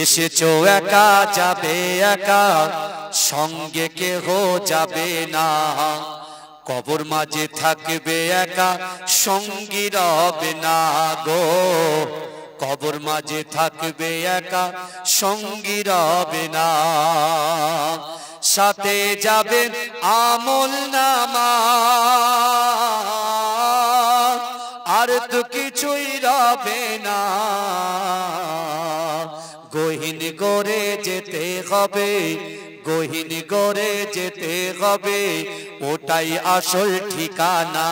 এসেছো একা যাবে একা, সঙ্গে কেহ যাবে না। কবর মাঝে থাকবে একা, সঙ্গী রবে না গো। কবর মাঝে থাকবে একা, সঙ্গী রবে না। সাথে যাবে আমল নামা, আর তো কিছুই রবে না। গহীন করে যেতে হবে, গহীন করে যেতে হবে, ওটাই আসল ঠিকানা।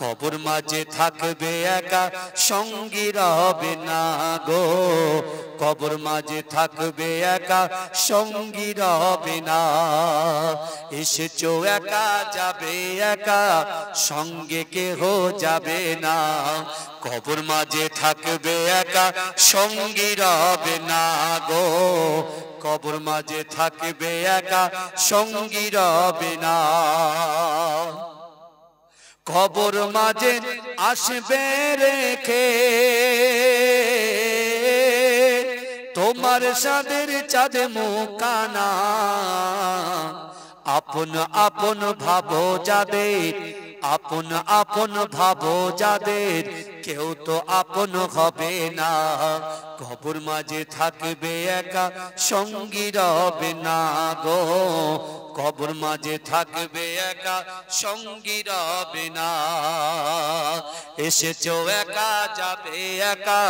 কবর মাঝে থাকবে একা, সঙ্গী রবে না গো। কবর মাঝে থাকবে একা, সঙ্গী রবে না। এসেছো একা যাবে একা, সঙ্গে কেহ যাবে না। কবর মাঝে থাকবে একা, সঙ্গী রবে না গো। কবর মাঝে থাকবে একা, সঙ্গী রবে না। কবর মাঝে আসবে রেখে তোমার সাদের চাঁদ মুখানা। আপন আপন ভাবো যাদের, আপন আপন ভাবো যাদের, কেউ তো আপন হবে না। কবর মাঝে থাকবে একা, সঙ্গী রবে না গো। কবর মাঝে থাকবে একা, সঙ্গী রবে না। এসেছো একা যাবে একা,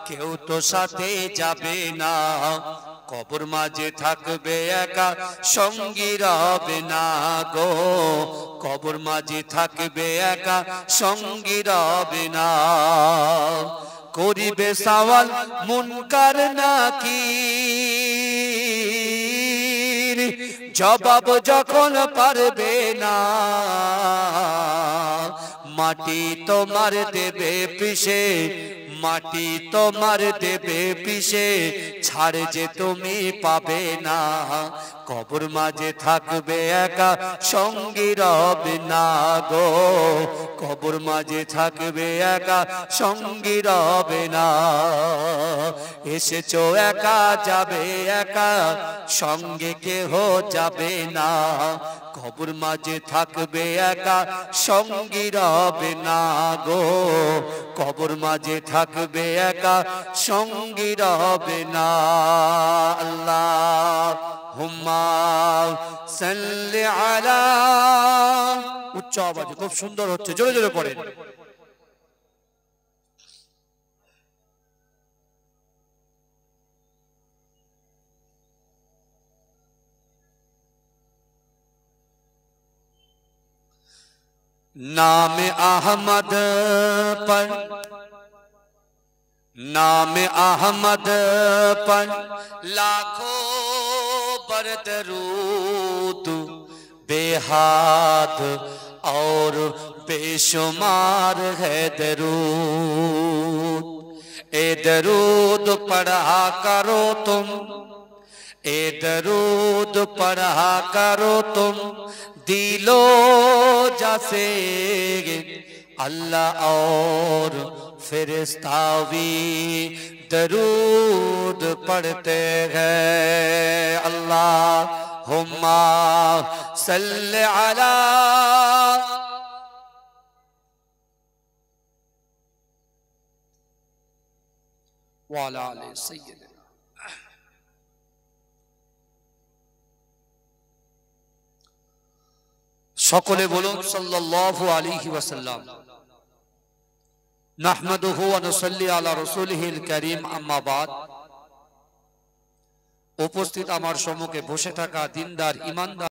কেউ তো সাথে যাবে না। কবর মাঝে থাকবে একা, সঙ্গী রবে না গো। কবর মাঝে থাকবে একা, সঙ্গী রবে না। করিবে সওয়াল মুনকার নাকির, জবাব যখন পারবে না। মাটি তোমার দেবে পিষে, মাটি তোমার দেবে পিষে, ছাড় যে তুমি পাবে না। কবর মাঝে থাকবে একা, সঙ্গী রবে না গো। কবর মাঝে থাকবে একা, সঙ্গী রবে না। এসেছো একা যাবে একা, সঙ্গে কেহ যাবে না। কবর মাঝে থাকবে একা, সঙ্গী রবে না গো। কবর মাঝে থাকবে একা, সঙ্গী রবে না। আল্লাহুম্মা সাল্লি আলা, উচ্চ আওয়াজে খুব সুন্দর হচ্ছে, জোরে জোরে পড়েন। नाम अहमद पर, नाम अहमद पर लाखों बर दरूद, बेहाद और बेशुमार है दरूद। ए दरूद पढ़ा करो तुम, ए दरूद पढ़ा करो तुम, दिलो जैसे अल्लाह और फरिश्ता भी दरूद पढ़ते हैं। अल्लाहुम्मा सल्ली अला व अला आलि सय्यिदिना। সকলে বলুন সাল্লাল্লাহু আলাইহি ওয়াসাল্লাম। নাহমাদুহু ওয়া নুসাল্লি আলা রাসূলিহিল কারীম, আম্মা বাদ। উপস্থিত আমার সম্মুখে বসে থাকা দিনদার ইমানদার